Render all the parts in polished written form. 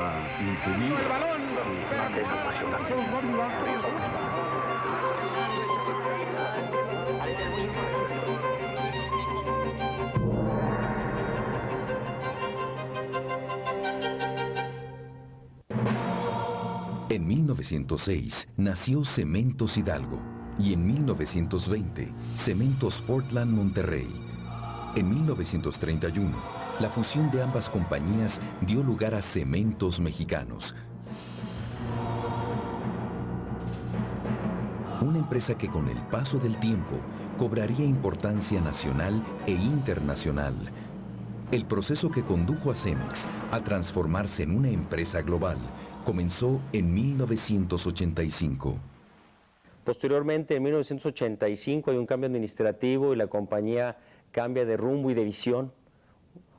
para impedir que es apasionante. En 1906 nació Cementos Hidalgo y en 1920 Cementos Portland Monterrey. En 1931, la fusión de ambas compañías dio lugar a Cementos Mexicanos, una empresa que con el paso del tiempo cobraría importancia nacional e internacional. El proceso que condujo a Cemex a transformarse en una empresa global comenzó en 1985. Posteriormente, en 1985, hay un cambio administrativo y la compañía cambia de rumbo y de visión,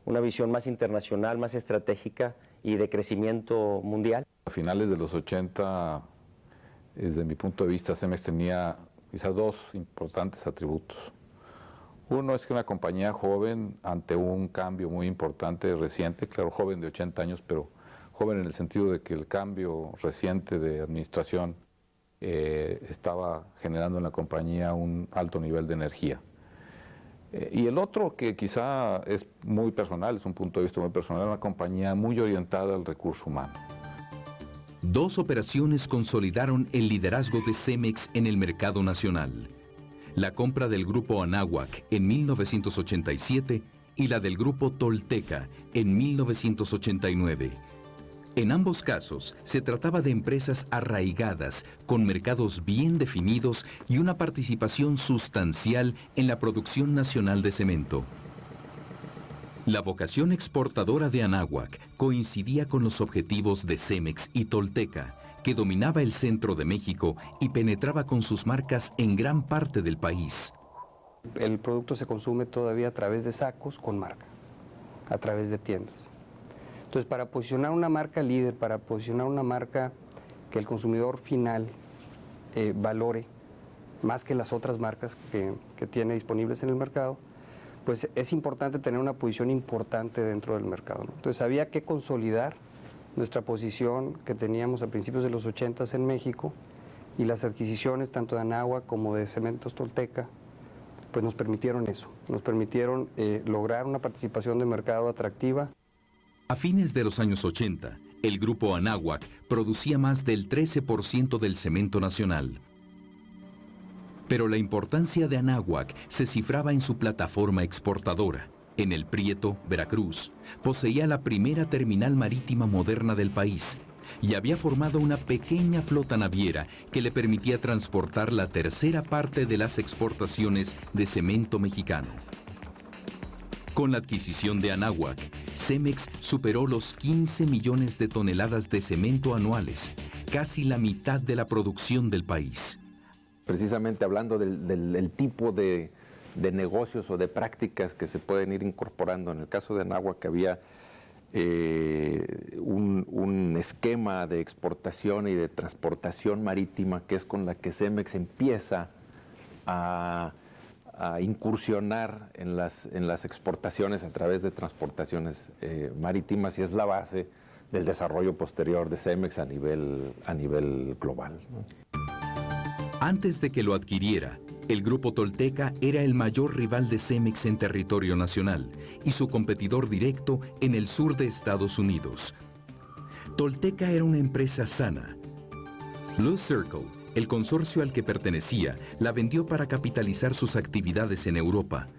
una visión más internacional, más estratégica y de crecimiento mundial. A finales de los 80, desde mi punto de vista, Cemex tenía quizás dos importantes atributos. Uno es que una compañía joven, ante un cambio muy importante, reciente, claro, joven de 80 años, pero joven en el sentido de que el cambio reciente de administración estaba generando en la compañía un alto nivel de energía. Y el otro, que quizá es muy personal, es un punto de vista muy personal, una compañía muy orientada al recurso humano. Dos operaciones consolidaron el liderazgo de Cemex en el mercado nacional. La compra del grupo Anáhuac en 1987 y la del grupo Tolteca en 1989. En ambos casos, se trataba de empresas arraigadas, con mercados bien definidos y una participación sustancial en la producción nacional de cemento. La vocación exportadora de Anáhuac coincidía con los objetivos de Cemex y Tolteca, que dominaba el centro de México y penetraba con sus marcas en gran parte del país. El producto se consume todavía a través de sacos con marca, a través de tiendas. Entonces, para posicionar una marca líder, para posicionar una marca que el consumidor final valore más que las otras marcas que tiene disponibles en el mercado, pues es importante tener una posición importante dentro del mercado, ¿no? Entonces, había que consolidar nuestra posición que teníamos a principios de los 80 en México, y las adquisiciones tanto de Anáhuac como de Cementos Tolteca pues nos permitieron eso, nos permitieron lograr una participación de mercado atractiva. A fines de los años 80, el grupo Anáhuac producía más del 13% del cemento nacional. Pero la importancia de Anáhuac se cifraba en su plataforma exportadora. En El Prieto, Veracruz, poseía la primera terminal marítima moderna del país y había formado una pequeña flota naviera que le permitía transportar la tercera parte de las exportaciones de cemento mexicano. Con la adquisición de Anáhuac, Cemex superó los 15 millones de toneladas de cemento anuales, casi la mitad de la producción del país. Precisamente hablando del tipo de negocios o de prácticas que se pueden ir incorporando. En el caso de Anáhuac había un esquema de exportación y de transportación marítima que es con la que Cemex empieza a incursionar en las exportaciones a través de transportaciones marítimas, y es la base del desarrollo posterior de Cemex a nivel global, ¿no? Antes de que lo adquiriera, el grupo Tolteca era el mayor rival de Cemex en territorio nacional y su competidor directo en el sur de Estados Unidos. Tolteca era una empresa sana. Blue Circle, el consorcio al que pertenecía, la vendió para capitalizar sus actividades en Europa.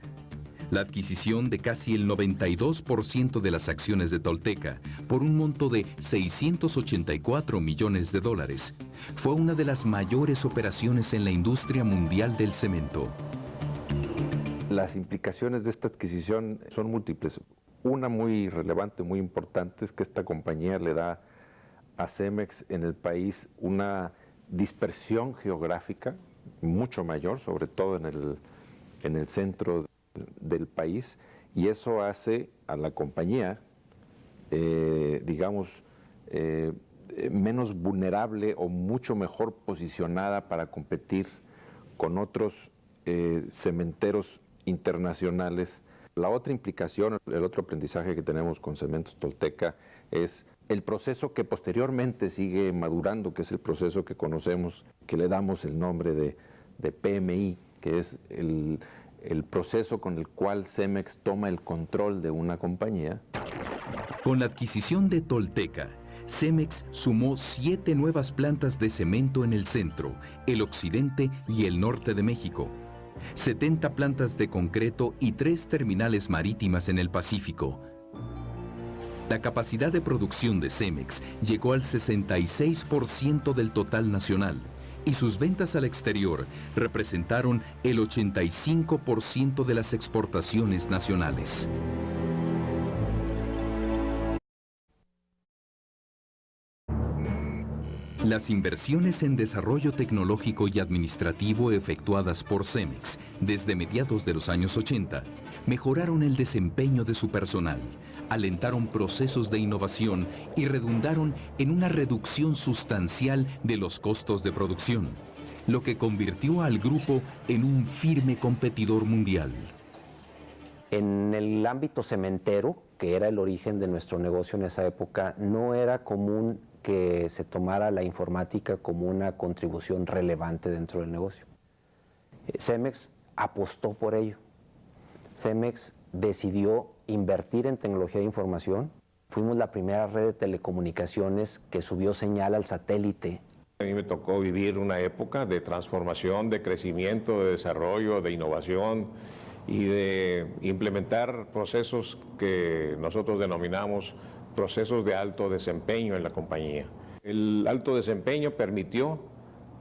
La adquisición de casi el 92% de las acciones de Tolteca, por un monto de $684 millones, fue una de las mayores operaciones en la industria mundial del cemento. Las implicaciones de esta adquisición son múltiples. Una muy relevante, muy importante, es que esta compañía le da a Cemex en el país una dispersión geográfica mucho mayor, sobre todo en el centro del país, y eso hace a la compañía, menos vulnerable o mucho mejor posicionada para competir con otros cementeros internacionales La otra implicación, el otro aprendizaje que tenemos con Cementos Tolteca es el proceso que posteriormente sigue madurando, que es el proceso que conocemos, que le damos el nombre de PMI, que es el proceso con el cual Cemex toma el control de una compañía. Con la adquisición de Tolteca, Cemex sumó 7 nuevas plantas de cemento en el centro, el occidente y el norte de México, 70 plantas de concreto y 3 terminales marítimas en el Pacífico. La capacidad de producción de Cemex llegó al 66% del total nacional y sus ventas al exterior representaron el 85% de las exportaciones nacionales. Las inversiones en desarrollo tecnológico y administrativo efectuadas por Cemex desde mediados de los años 80 mejoraron el desempeño de su personal, alentaron procesos de innovación y redundaron en una reducción sustancial de los costos de producción, lo que convirtió al grupo en un firme competidor mundial. En el ámbito cementero, que era el origen de nuestro negocio en esa época, no era común que se tomara la informática como una contribución relevante dentro del negocio. Cemex apostó por ello. Cemex decidió invertir en tecnología de información. Fuimos la primera red de telecomunicaciones que subió señal al satélite. A mí me tocó vivir una época de transformación, de crecimiento, de desarrollo, de innovación y de implementar procesos que nosotros denominamos procesos de alto desempeño en la compañía. El alto desempeño permitió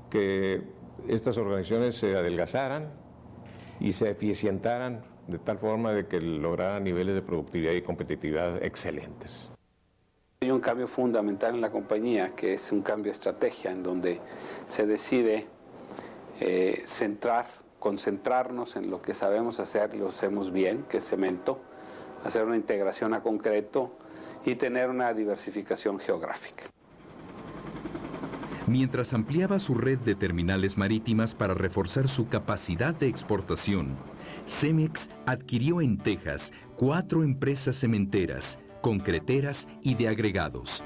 que estas organizaciones se adelgazaran y se eficientaran de tal forma de que lograran niveles de productividad y competitividad excelentes. Hay un cambio fundamental en la compañía, que es un cambio de estrategia, en donde se decide concentrarnos en lo que sabemos hacer, lo hacemos bien, que es cemento, hacer una integración a concreto y tener una diversificación geográfica. Mientras ampliaba su red de terminales marítimas para reforzar su capacidad de exportación, Cemex adquirió en Texas 4 empresas cementeras, concreteras y de agregados.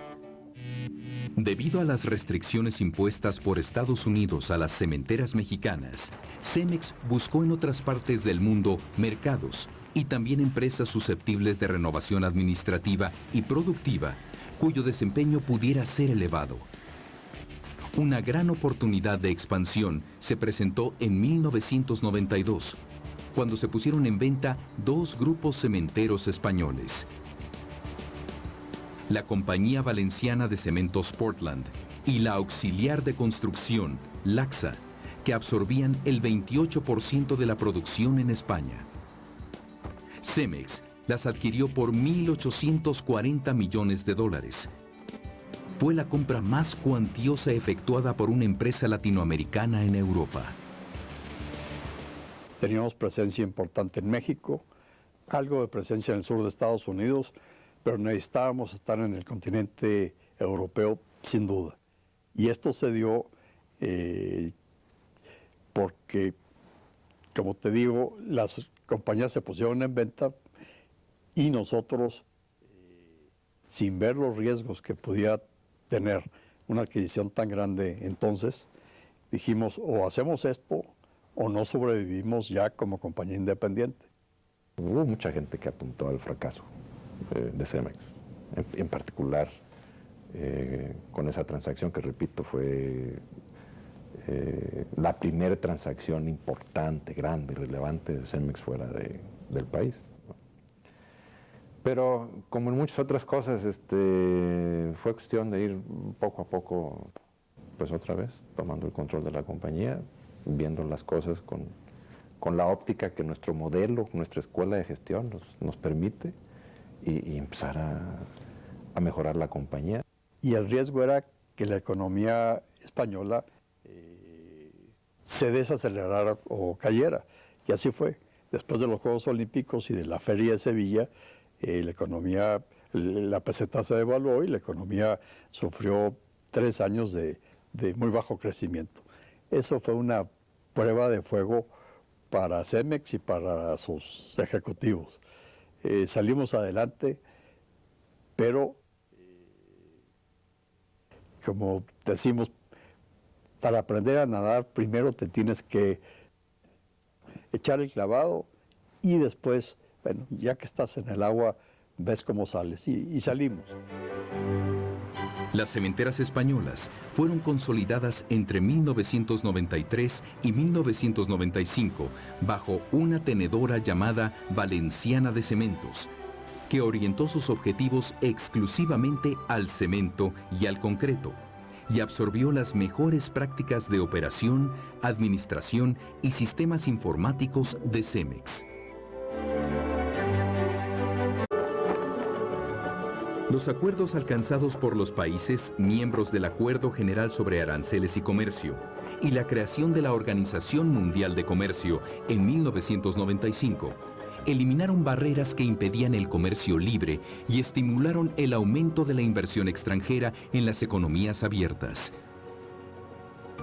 Debido a las restricciones impuestas por Estados Unidos a las cementeras mexicanas, Cemex buscó en otras partes del mundo mercados y también empresas susceptibles de renovación administrativa y productiva, cuyo desempeño pudiera ser elevado. Una gran oportunidad de expansión se presentó en 1992, cuando se pusieron en venta 2 grupos cementeros españoles: la Compañía Valenciana de Cementos Portland y la auxiliar de construcción, Laxa, que absorbían el 28% de la producción en España. Cemex las adquirió por $1.840 millones. Fue la compra más cuantiosa efectuada por una empresa latinoamericana en Europa. Teníamos presencia importante en México, algo de presencia en el sur de Estados Unidos, pero necesitábamos estar en el continente europeo sin duda. Y esto se dio porque, como te digo, las compañías se pusieron en venta y nosotros, sin ver los riesgos que podía tener una adquisición tan grande entonces, dijimos, o hacemos esto o no sobrevivimos ya como compañía independiente. Hubo mucha gente que apuntó al fracaso de Cemex, en particular con esa transacción que, repito, fue la primera transacción importante, grande, relevante de Cemex fuera del país. Pero como en muchas otras cosas, fue cuestión de ir poco a poco, pues otra vez, tomando el control de la compañía, viendo las cosas con la óptica que nuestro modelo, nuestra escuela de gestión nos permite, y empezar a mejorar la compañía. Y el riesgo era que la economía española se desacelerara o cayera. Y así fue. Después de los Juegos Olímpicos y de la Feria de Sevilla, la economía, la peseta se devaluó y la economía sufrió 3 años de muy bajo crecimiento. Eso fue una prueba de fuego para Cemex y para sus ejecutivos. salimos adelante, pero como decimos, para aprender a nadar primero te tienes que echar el clavado y después, bueno, ya que estás en el agua, ves cómo sales y salimos. Las cementeras españolas fueron consolidadas entre 1993 y 1995 bajo una tenedora llamada Valenciana de Cementos, que orientó sus objetivos exclusivamente al cemento y al concreto, y absorbió las mejores prácticas de operación, administración y sistemas informáticos de Cemex. Los acuerdos alcanzados por los países miembros del Acuerdo General sobre Aranceles y Comercio y la creación de la Organización Mundial de Comercio en 1995 eliminaron barreras que impedían el comercio libre y estimularon el aumento de la inversión extranjera en las economías abiertas.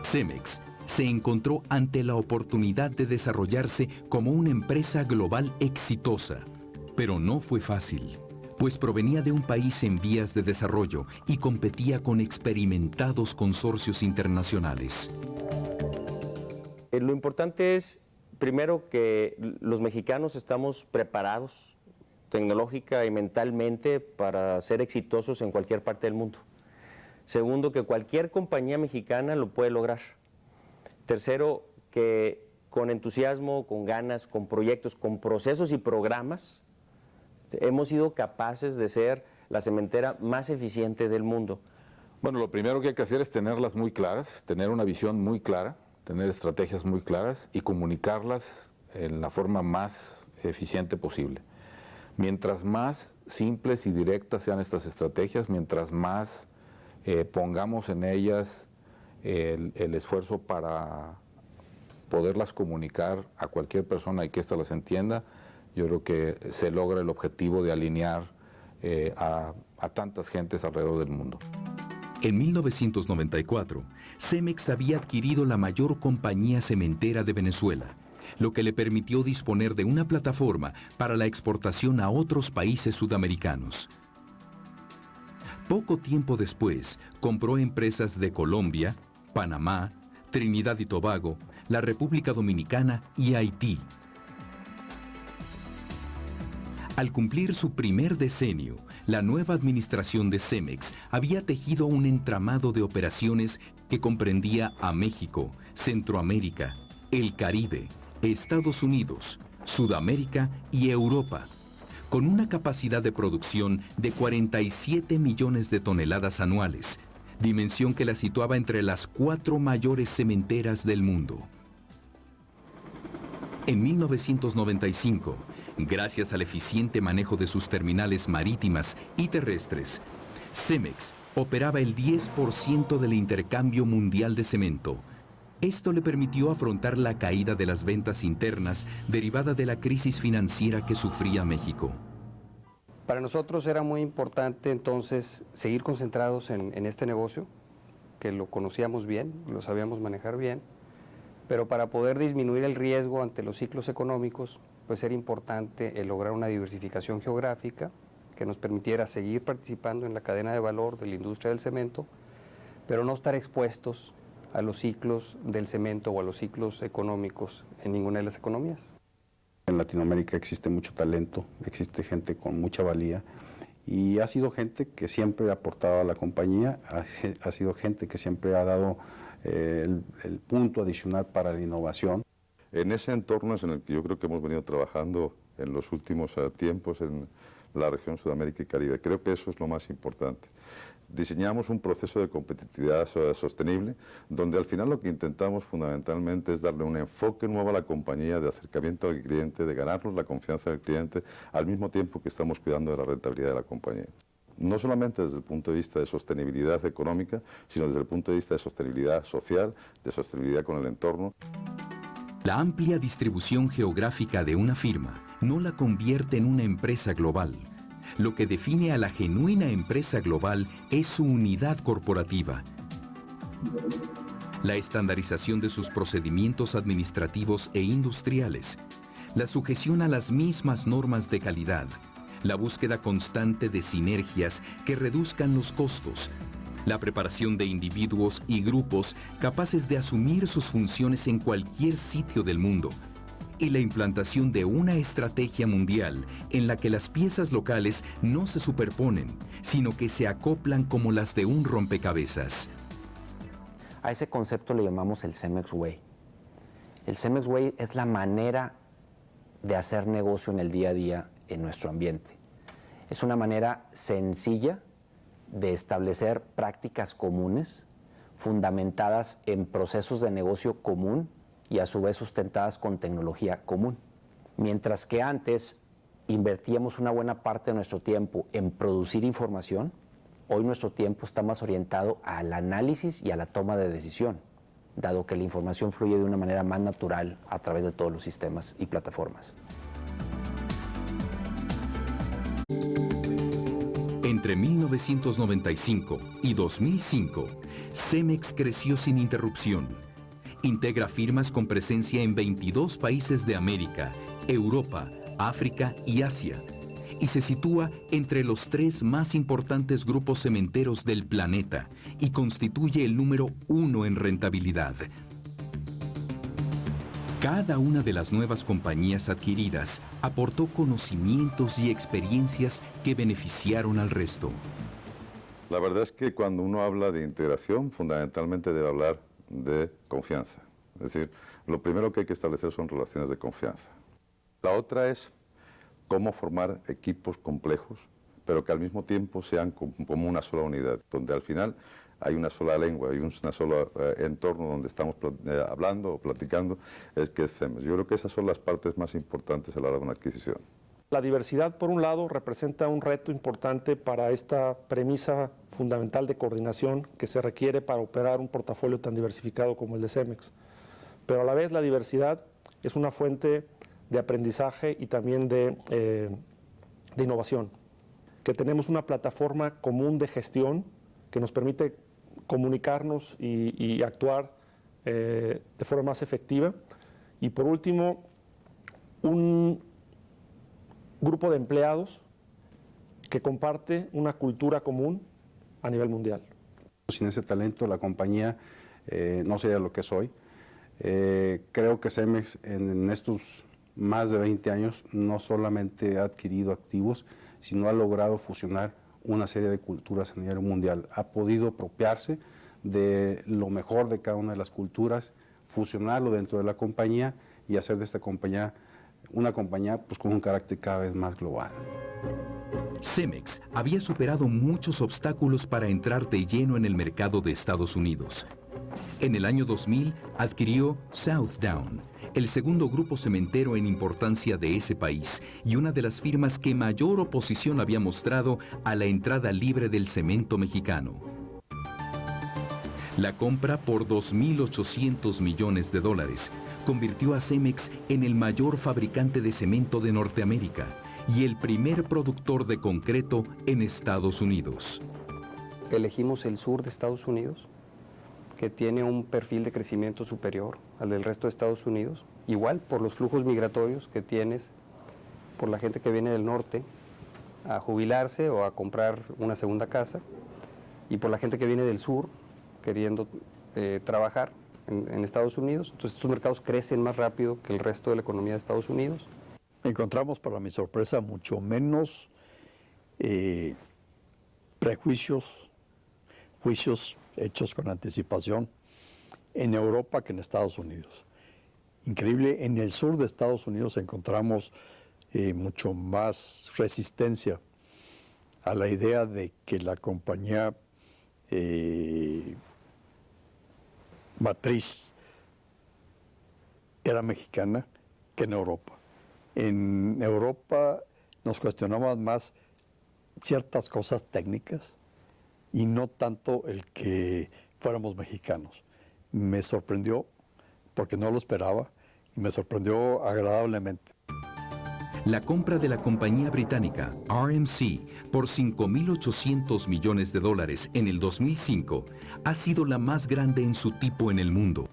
Cemex se encontró ante la oportunidad de desarrollarse como una empresa global exitosa, pero no fue fácil, pues provenía de un país en vías de desarrollo y competía con experimentados consorcios internacionales. Lo importante es, primero, que los mexicanos estamos preparados tecnológica y mentalmente para ser exitosos en cualquier parte del mundo. Segundo, que cualquier compañía mexicana lo puede lograr. Tercero, que con entusiasmo, con ganas, con proyectos, con procesos y programas, hemos sido capaces de ser la cementera más eficiente del mundo. Bueno, lo primero que hay que hacer es tenerlas muy claras, tener una visión muy clara, tener estrategias muy claras y comunicarlas en la forma más eficiente posible. Mientras más simples y directas sean estas estrategias, mientras más pongamos en ellas el esfuerzo para poderlas comunicar a cualquier persona y que ésta las entienda, yo creo que se logra el objetivo de alinear a tantas gentes alrededor del mundo. En 1994, Cemex había adquirido la mayor compañía cementera de Venezuela, lo que le permitió disponer de una plataforma para la exportación a otros países sudamericanos. Poco tiempo después, compró empresas de Colombia, Panamá, Trinidad y Tobago, la República Dominicana y Haití. Al cumplir su primer decenio, la nueva administración de Cemex había tejido un entramado de operaciones que comprendía a México, Centroamérica, el Caribe, Estados Unidos, Sudamérica y Europa, con una capacidad de producción de 47 millones de toneladas anuales, dimensión que la situaba entre las 4 mayores cementeras del mundo. En 1995, gracias al eficiente manejo de sus terminales marítimas y terrestres, Cemex operaba el 10% del intercambio mundial de cemento. Esto le permitió afrontar la caída de las ventas internas derivada de la crisis financiera que sufría México. Para nosotros era muy importante entonces seguir concentrados en este negocio, que lo conocíamos bien, lo sabíamos manejar bien, pero para poder disminuir el riesgo ante los ciclos económicos, pues era importante lograr una diversificación geográfica que nos permitiera seguir participando en la cadena de valor de la industria del cemento, pero no estar expuestos a los ciclos del cemento o a los ciclos económicos en ninguna de las economías. En Latinoamérica existe mucho talento, existe gente con mucha valía y ha sido gente que siempre ha aportado a la compañía, ha sido gente que siempre ha dado el punto adicional para la innovación. En ese entorno es en el que yo creo que hemos venido trabajando en los últimos tiempos en la región Sudamérica y Caribe. Creo que eso es lo más importante. Diseñamos un proceso de competitividad sostenible, donde al final lo que intentamos fundamentalmente es darle un enfoque nuevo a la compañía de acercamiento al cliente, de ganarnos la confianza del cliente, al mismo tiempo que estamos cuidando de la rentabilidad de la compañía. No solamente desde el punto de vista de sostenibilidad económica, sino desde el punto de vista de sostenibilidad social, de sostenibilidad con el entorno. La amplia distribución geográfica de una firma no la convierte en una empresa global. Lo que define a la genuina empresa global es su unidad corporativa. La estandarización de sus procedimientos administrativos e industriales, la sujeción a las mismas normas de calidad, la búsqueda constante de sinergias que reduzcan los costos, la preparación de individuos y grupos capaces de asumir sus funciones en cualquier sitio del mundo, y la implantación de una estrategia mundial en la que las piezas locales no se superponen, sino que se acoplan como las de un rompecabezas. A ese concepto le llamamos el Cemex Way. El Cemex Way es la manera de hacer negocio en el día a día en nuestro ambiente. Es una manera sencilla de establecer prácticas comunes, fundamentadas en procesos de negocio común y a su vez sustentadas con tecnología común. Mientras que antes invertíamos una buena parte de nuestro tiempo en producir información, hoy nuestro tiempo está más orientado al análisis y a la toma de decisión, dado que la información fluye de una manera más natural a través de todos los sistemas y plataformas. Entre 1995 y 2005, Cemex creció sin interrupción. Integra firmas con presencia en 22 países de América, Europa, África y Asia, y se sitúa entre los 3 más importantes grupos cementeros del planeta y constituye el número 1 en rentabilidad. Cada una de las nuevas compañías adquiridas aportó conocimientos y experiencias que beneficiaron al resto. La verdad es que cuando uno habla de integración, fundamentalmente debe hablar de confianza. Es decir, lo primero que hay que establecer son relaciones de confianza. La otra es cómo formar equipos complejos, pero que al mismo tiempo sean como una sola unidad, donde al final hay una sola lengua, hay un solo entorno donde estamos hablando o platicando, es que es Cemex. Yo creo que esas son las partes más importantes a la hora de una adquisición. La diversidad, por un lado, representa un reto importante para esta premisa fundamental de coordinación que se requiere para operar un portafolio tan diversificado como el de Cemex. Pero a la vez la diversidad es una fuente de aprendizaje y también de innovación. Que tenemos una plataforma común de gestión que nos permite comunicarnos y actuar de forma más efectiva. Y por último, un grupo de empleados que comparte una cultura común a nivel mundial. Sin ese talento la compañía no sería lo que es hoy. Creo que Cemex en estos más de 20 años no solamente ha adquirido activos, sino ha logrado fusionar una serie de culturas a nivel mundial. Ha podido apropiarse de lo mejor de cada una de las culturas, fusionarlo dentro de la compañía y hacer de esta compañía una compañía pues, con un carácter cada vez más global. Cemex había superado muchos obstáculos para entrar de lleno en el mercado de Estados Unidos. En el año 2000 adquirió Southdown, el segundo grupo cementero en importancia de ese país y una de las firmas que mayor oposición había mostrado a la entrada libre del cemento mexicano. La compra por $2.800 millones convirtió a Cemex en el mayor fabricante de cemento de Norteamérica y el primer productor de concreto en Estados Unidos. Elegimos el sur de Estados Unidos, que tiene un perfil de crecimiento superior al del resto de Estados Unidos, igual por los flujos migratorios que tienes, por la gente que viene del norte a jubilarse o a comprar una segunda casa, y por la gente que viene del sur queriendo trabajar en Estados Unidos. Entonces estos mercados crecen más rápido que el resto de la economía de Estados Unidos. Encontramos, para mi sorpresa, mucho menos prejuicios, juicios hechos con anticipación en Europa que en Estados Unidos. Increíble, en el sur de Estados Unidos encontramos mucho más resistencia a la idea de que la compañía matriz era mexicana que en Europa. En Europa nos cuestionamos más ciertas cosas técnicas y no tanto el que fuéramos mexicanos. Me sorprendió porque no lo esperaba y me sorprendió agradablemente. La compra de la compañía británica RMC por $5.800 millones en el 2005 ha sido la más grande en su tipo en el mundo.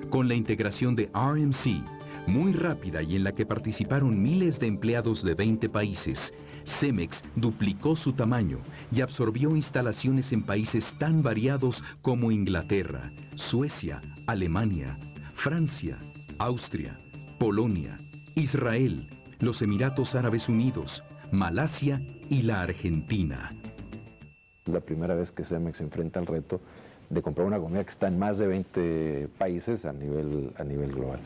Con la integración de RMC, muy rápida y en la que participaron miles de empleados de 20 países, Cemex duplicó su tamaño y absorbió instalaciones en países tan variados como Inglaterra, Suecia, Alemania, Francia, Austria, Polonia, Israel, los Emiratos Árabes Unidos, Malasia y la Argentina. Es la primera vez que Cemex se enfrenta al reto de comprar una compañía que está en más de 20 países a nivel global.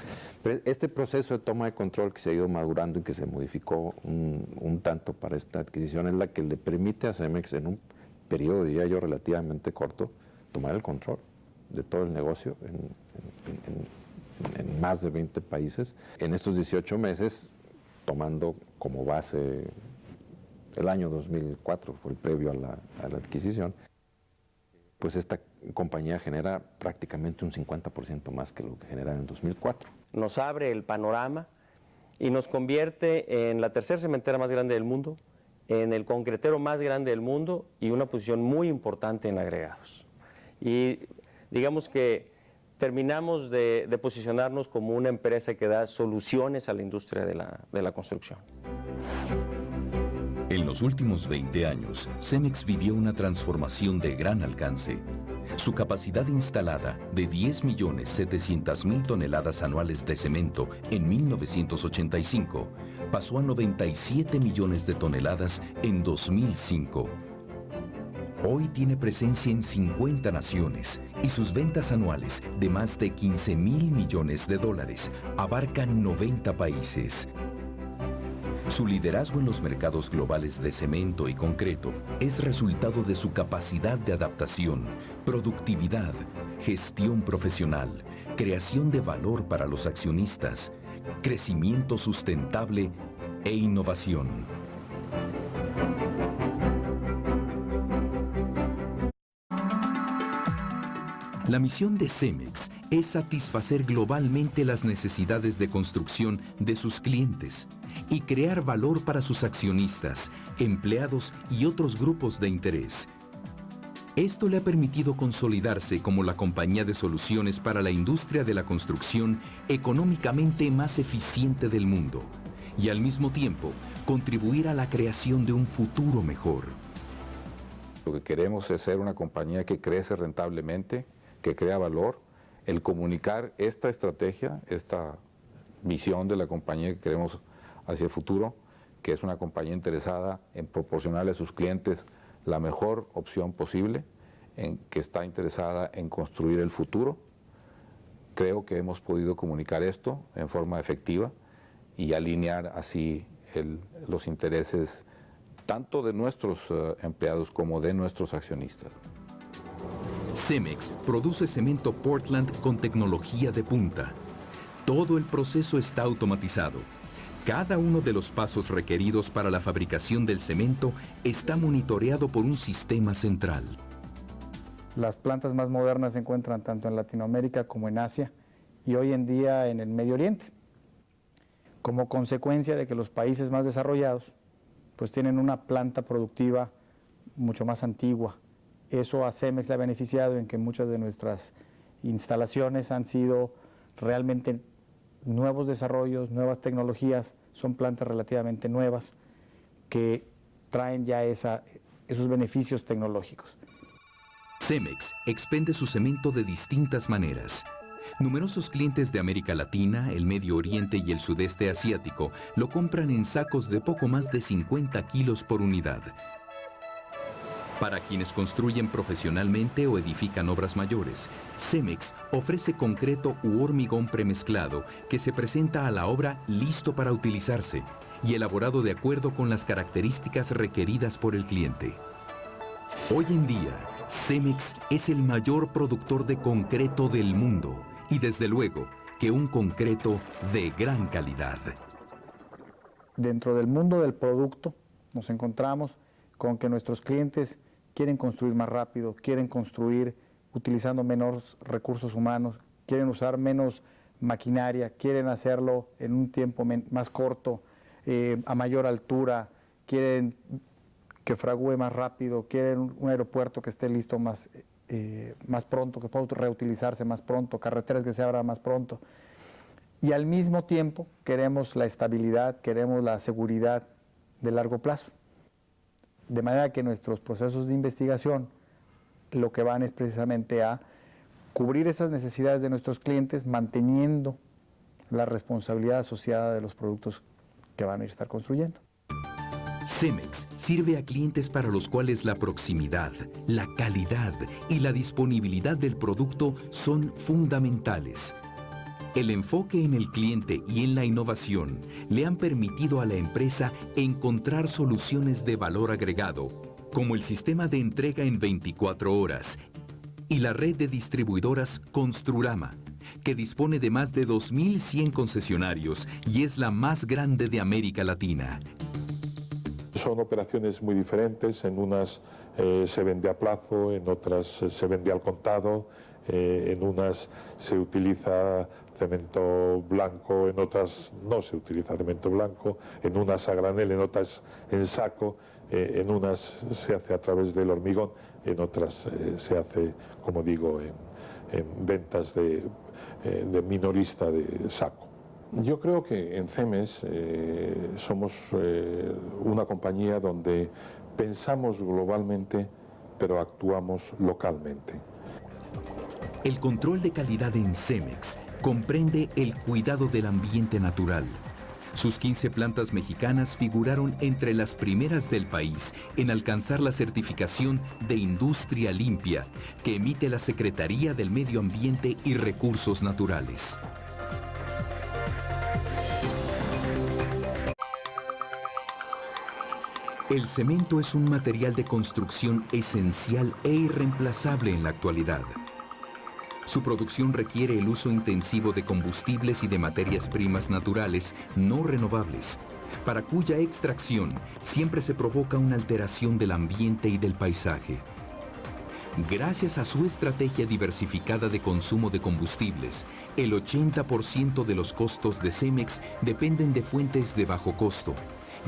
Pero este proceso de toma de control que se ha ido madurando y que se modificó un tanto para esta adquisición es la que le permite a Cemex en un periodo, diría yo, relativamente corto, tomar el control de todo el negocio en más de 20 países. En estos 18 meses, tomando como base el año 2004, fue el previo a la adquisición, pues esta compañía genera prácticamente un 50% más que lo que generaba en 2004. Nos abre el panorama y nos convierte en la tercera cementera más grande del mundo, en el concretero más grande del mundo y una posición muy importante en agregados. Y digamos que terminamos de posicionarnos como una empresa que da soluciones a la industria de la construcción. En los últimos 20 años, Cemex vivió una transformación de gran alcance. Su capacidad instalada de 10.700.000 toneladas anuales de cemento en 1985 pasó a 97 millones de toneladas en 2005. Hoy tiene presencia en 50 naciones y sus ventas anuales de más de 15.000 millones de dólares abarcan 90 países. Su liderazgo en los mercados globales de cemento y concreto es resultado de su capacidad de adaptación, productividad, gestión profesional, creación de valor para los accionistas, crecimiento sustentable e innovación. La misión de Cemex es satisfacer globalmente las necesidades de construcción de sus clientes y crear valor para sus accionistas, empleados y otros grupos de interés. Esto le ha permitido consolidarse como la compañía de soluciones para la industria de la construcción económicamente más eficiente del mundo y al mismo tiempo contribuir a la creación de un futuro mejor. Lo que queremos es ser una compañía que crece rentablemente, que crea valor, el comunicar esta estrategia, esta visión de la compañía que queremos hacia el futuro, que es una compañía interesada en proporcionarle a sus clientes la mejor opción posible, que está interesada en construir el futuro. Creo que hemos podido comunicar esto en forma efectiva y alinear así los intereses tanto de nuestros empleados como de nuestros accionistas. Cemex produce cemento Portland con tecnología de punta. Todo el proceso está automatizado. Cada uno de los pasos requeridos para la fabricación del cemento está monitoreado por un sistema central. Las plantas más modernas se encuentran tanto en Latinoamérica como en Asia y hoy en día en el Medio Oriente, como consecuencia de que los países más desarrollados pues tienen una planta productiva mucho más antigua. Eso a Cemex le ha beneficiado en que muchas de nuestras instalaciones han sido realmente nuevos desarrollos, nuevas tecnologías, son plantas relativamente nuevas que traen ya esos beneficios tecnológicos. Cemex expende su cemento de distintas maneras. Numerosos clientes de América Latina, el Medio Oriente y el Sudeste Asiático lo compran en sacos de poco más de 50 kilos por unidad. Para quienes construyen profesionalmente o edifican obras mayores, Cemex ofrece concreto u hormigón premezclado que se presenta a la obra listo para utilizarse y elaborado de acuerdo con las características requeridas por el cliente. Hoy en día, Cemex es el mayor productor de concreto del mundo y desde luego que un concreto de gran calidad. Dentro del mundo del producto nos encontramos con que nuestros clientes quieren construir más rápido, quieren construir utilizando menos recursos humanos, quieren usar menos maquinaria, quieren hacerlo en un tiempo más corto, a mayor altura, quieren que fragúe más rápido, quieren un aeropuerto que esté listo más pronto, que pueda reutilizarse más pronto, carreteras que se abran más pronto. y al mismo tiempo queremos la estabilidad, queremos la seguridad de largo plazo. De manera que nuestros procesos de investigación lo que van es precisamente a cubrir esas necesidades de nuestros clientes, manteniendo la responsabilidad asociada de los productos que van a estar construyendo. Cemex sirve a clientes para los cuales la proximidad, la calidad y la disponibilidad del producto son fundamentales. El enfoque en el cliente y en la innovación le han permitido a la empresa encontrar soluciones de valor agregado, como el sistema de entrega en 24 horas y la red de distribuidoras Construrama, que dispone de más de 2.100 concesionarios y es la más grande de América Latina. Son operaciones muy diferentes, en unas se vende a plazo, en otras se vende al contado, en unas se utiliza cemento blanco, en otras no se utiliza cemento blanco, en unas a granel, en otras en saco, en unas se hace a través del hormigón, en otras se hace, como digo, en ventas de minorista de saco. Yo creo que en Cemex somos una compañía donde pensamos globalmente, pero actuamos localmente. El control de calidad en Cemex comprende el cuidado del ambiente natural. Sus 15 plantas mexicanas figuraron entre las primeras del país en alcanzar la certificación de Industria Limpia, que emite la Secretaría del Medio Ambiente y Recursos Naturales. El cemento es un material de construcción esencial e irreemplazable en la actualidad. Su producción requiere el uso intensivo de combustibles y de materias primas naturales no renovables, para cuya extracción siempre se provoca una alteración del ambiente y del paisaje. Gracias a su estrategia diversificada de consumo de combustibles, el 80% de los costos de Cemex dependen de fuentes de bajo costo,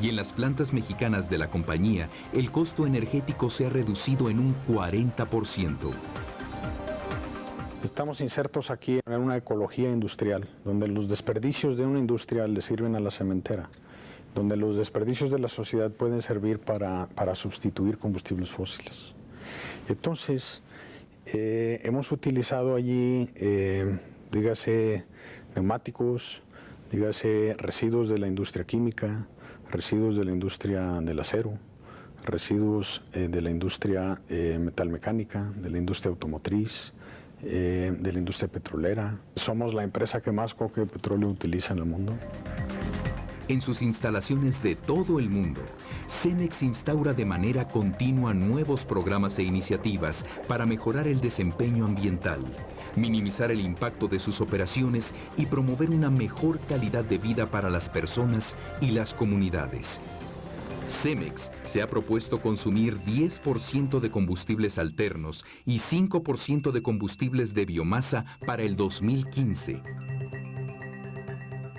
y en las plantas mexicanas de la compañía, el costo energético se ha reducido en un 40%. Estamos insertos aquí en una ecología industrial, donde los desperdicios de una industria le sirven a la cementera, donde los desperdicios de la sociedad pueden servir para sustituir combustibles fósiles. Entonces, hemos utilizado allí, dígase, neumáticos, dígase, residuos de la industria química, residuos de la industria del acero, residuos de la industria metalmecánica, de la industria automotriz, de la industria petrolera. Somos la empresa que más coque de petróleo utiliza en el mundo. En sus instalaciones de todo el mundo, Cemex instaura de manera continua nuevos programas e iniciativas para mejorar el desempeño ambiental, minimizar el impacto de sus operaciones y promover una mejor calidad de vida para las personas y las comunidades. Cemex se ha propuesto consumir 10% de combustibles alternos y 5% de combustibles de biomasa para el 2015.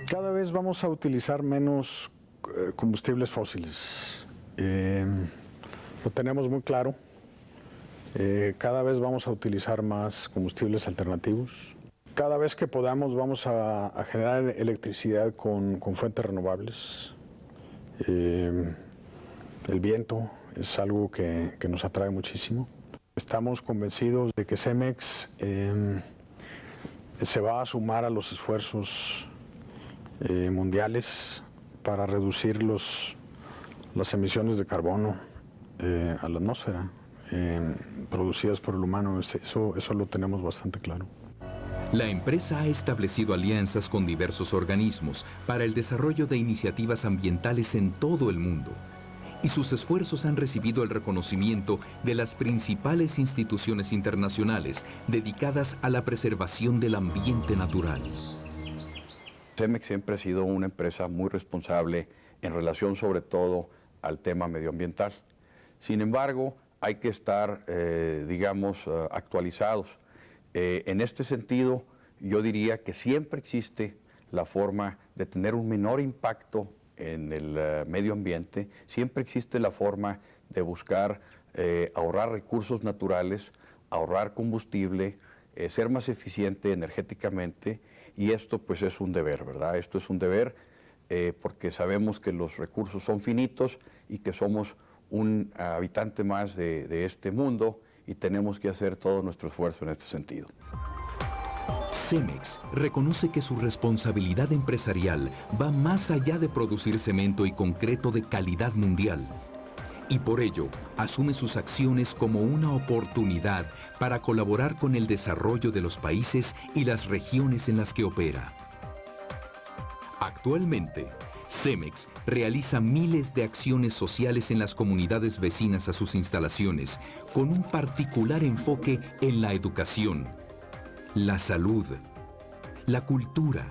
Cada vez vamos a utilizar menos combustibles fósiles. Lo tenemos muy claro. Cada vez vamos a utilizar más combustibles alternativos. Cada vez que podamos vamos a generar electricidad con fuentes renovables. El viento es algo que nos atrae muchísimo. Estamos convencidos de que Cemex se va a sumar a los esfuerzos mundiales para reducir las emisiones de carbono a la atmósfera producidas por el humano. Eso lo tenemos bastante claro. La empresa ha establecido alianzas con diversos organismos para el desarrollo de iniciativas ambientales en todo el mundo, y sus esfuerzos han recibido el reconocimiento de las principales instituciones internacionales dedicadas a la preservación del ambiente natural. Cemex siempre ha sido una empresa muy responsable en relación sobre todo al tema medioambiental. Sin embargo, hay que estar, actualizados. En este sentido, yo diría que siempre existe la forma de tener un menor impacto en el medio ambiente, siempre existe la forma de buscar ahorrar recursos naturales, ahorrar combustible, ser más eficiente energéticamente y esto pues es un deber, ¿verdad? Esto es un deber porque sabemos que los recursos son finitos y que somos un habitante más de este mundo y tenemos que hacer todo nuestro esfuerzo en este sentido. Cemex reconoce que su responsabilidad empresarial va más allá de producir cemento y concreto de calidad mundial. Y por ello, asume sus acciones como una oportunidad para colaborar con el desarrollo de los países y las regiones en las que opera. Actualmente, Cemex realiza miles de acciones sociales en las comunidades vecinas a sus instalaciones, con un particular enfoque en la educación, la salud, la cultura,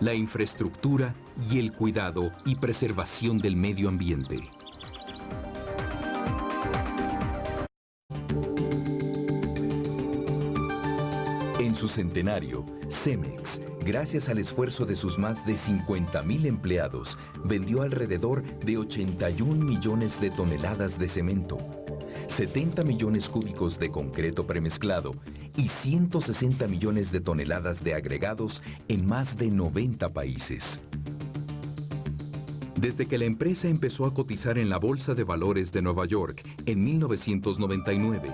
la infraestructura y el cuidado y preservación del medio ambiente. En su centenario, Cemex, gracias al esfuerzo de sus más de 50,000 empleados, vendió alrededor de 81 millones de toneladas de cemento, 70 millones cúbicos de concreto premezclado y 160 millones de toneladas de agregados en más de 90 países. Desde que la empresa empezó a cotizar en la Bolsa de Valores de Nueva York en 1999,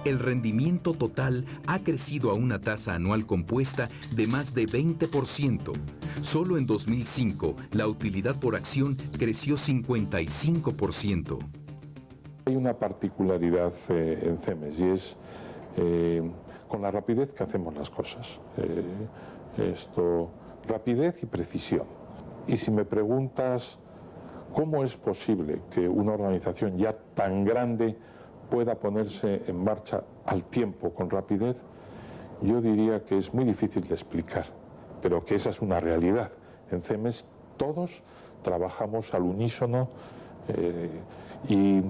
el rendimiento total ha crecido a una tasa anual compuesta de más de 20%. Solo en 2005, la utilidad por acción creció 55%. Hay una particularidad en Cemex y es con la rapidez que hacemos las cosas. Rapidez y precisión. Y si me preguntas cómo es posible que una organización ya tan grande pueda ponerse en marcha al tiempo, con rapidez, yo diría que es muy difícil de explicar, pero que esa es una realidad. En Cemex todos trabajamos al unísono y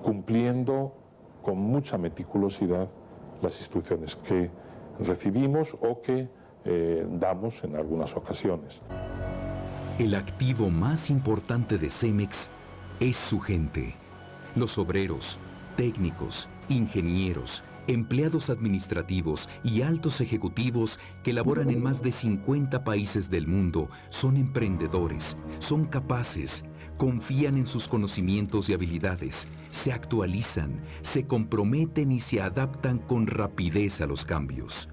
cumpliendo con mucha meticulosidad las instrucciones que recibimos o que damos en algunas ocasiones. El activo más importante de Cemex es su gente. Los obreros, técnicos, ingenieros, empleados administrativos y altos ejecutivos que laboran en más de 50 países del mundo son emprendedores, son capaces, confían en sus conocimientos y habilidades, se actualizan, se comprometen y se adaptan con rapidez a los cambios.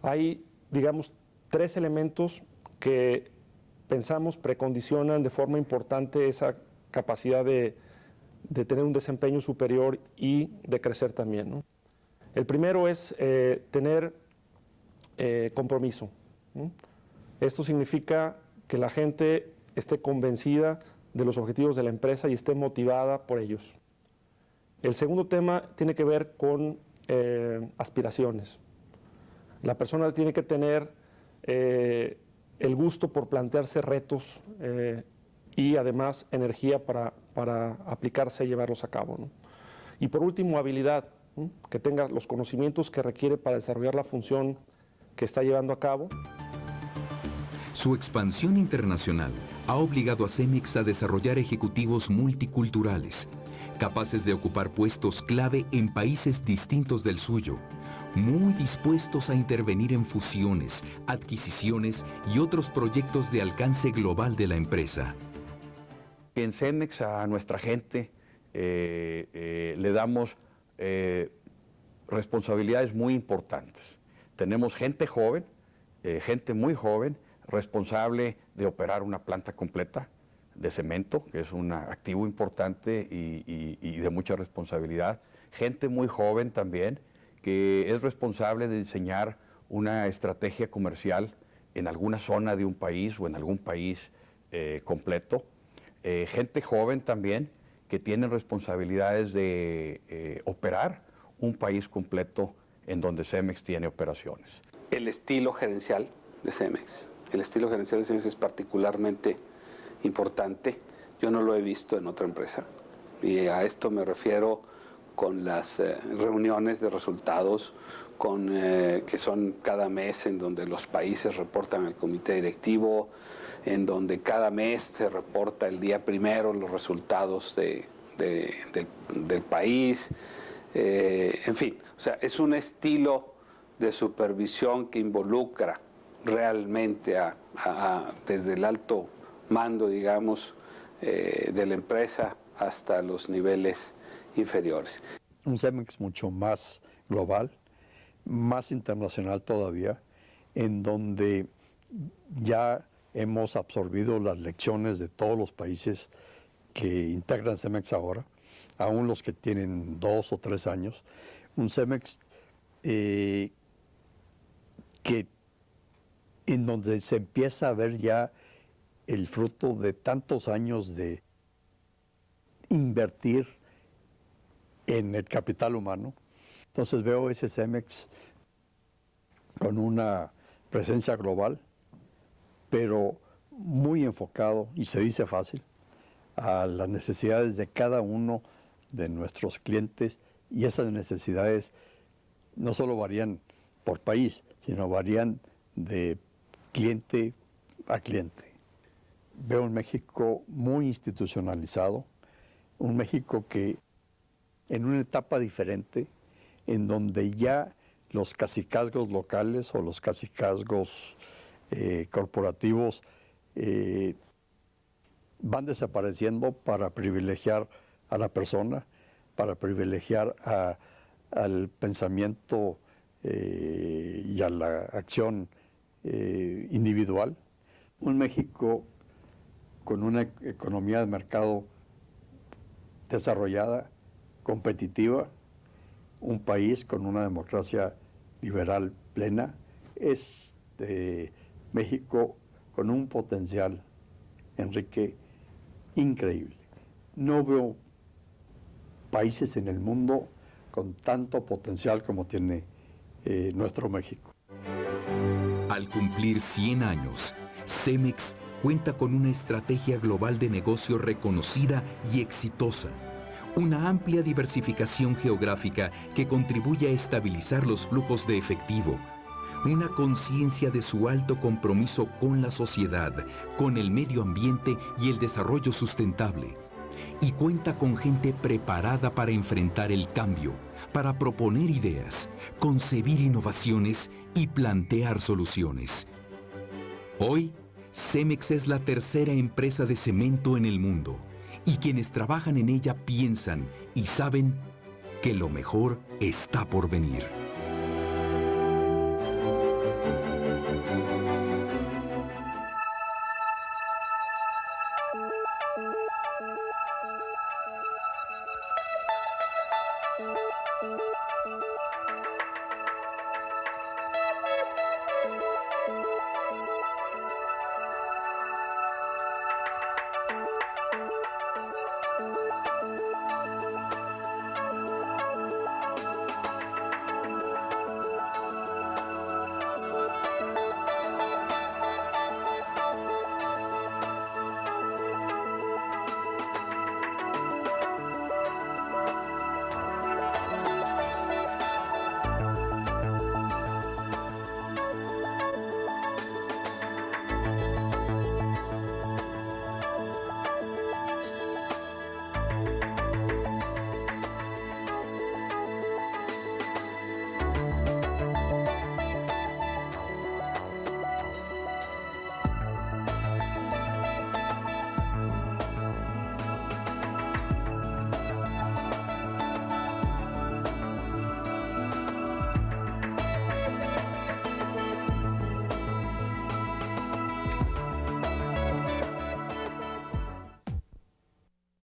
Hay, digamos, 3 elementos que pensamos precondicionan de forma importante esa capacidad de tener un desempeño superior y de crecer también, ¿no? El primero es tener compromiso, ¿no? Esto significa que la gente esté convencida de los objetivos de la empresa y esté motivada por ellos. El segundo tema tiene que ver con aspiraciones. La persona tiene que tener el gusto por plantearse retos y además energía para aplicarse y llevarlos a cabo, ¿no? Y por último, habilidad, ¿no? Que tenga los conocimientos que requiere para desarrollar la función que está llevando a cabo. Su expansión internacional ha obligado a Cemex a desarrollar ejecutivos multiculturales, capaces de ocupar puestos clave en países distintos del suyo, muy dispuestos a intervenir en fusiones, adquisiciones y otros proyectos de alcance global de la empresa. En Cemex a nuestra gente le damos responsabilidades muy importantes. Tenemos gente joven, gente muy joven, responsable de operar una planta completa de cemento, que es un activo importante y de mucha responsabilidad. Gente muy joven también, que es responsable de diseñar una estrategia comercial en alguna zona de un país o en algún país completo. Gente joven también que tiene responsabilidades de operar un país completo en donde Cemex tiene operaciones. El estilo gerencial de Cemex. El estilo gerencial de Cemex es particularmente importante. Yo no lo he visto en otra empresa. Y a esto me refiero con las reuniones de resultados que son cada mes, en donde los países reportan al comité directivo, en donde cada mes se reporta el día primero los resultados del país. En fin, o sea, es un estilo de supervisión que involucra realmente desde el alto mando, digamos, de la empresa hasta los niveles inferiores. Un CEMEX mucho más global, más internacional todavía, en donde ya hemos absorbido las lecciones de todos los países que integran CEMEX ahora, aún los que tienen 2 o 3 años. Un CEMEX que en donde se empieza a ver ya el fruto de tantos años de invertir en el capital humano. Entonces veo ese CEMEX con una presencia global, pero muy enfocado, y se dice fácil, a las necesidades de cada uno de nuestros clientes, y esas necesidades no solo varían por país, sino varían de cliente a cliente. Veo un México muy institucionalizado, un México que en una etapa diferente, en donde ya los cacicazgos locales o los cacicazgos corporativos van desapareciendo para privilegiar a la persona, para privilegiar al pensamiento y a la acción individual. Un México con una economía de mercado desarrollada, competitiva, un país con una democracia liberal plena, es México con un potencial, Enrique, increíble. No veo países en el mundo con tanto potencial como tiene nuestro México. Al cumplir 100 años, CEMEX cuenta con una estrategia global de negocio reconocida y exitosa, una amplia diversificación geográfica que contribuye a estabilizar los flujos de efectivo, una conciencia de su alto compromiso con la sociedad, con el medio ambiente y el desarrollo sustentable, y cuenta con gente preparada para enfrentar el cambio, para proponer ideas, concebir innovaciones y plantear soluciones. Hoy, CEMEX es la tercera empresa de cemento en el mundo, y quienes trabajan en ella piensan y saben que lo mejor está por venir.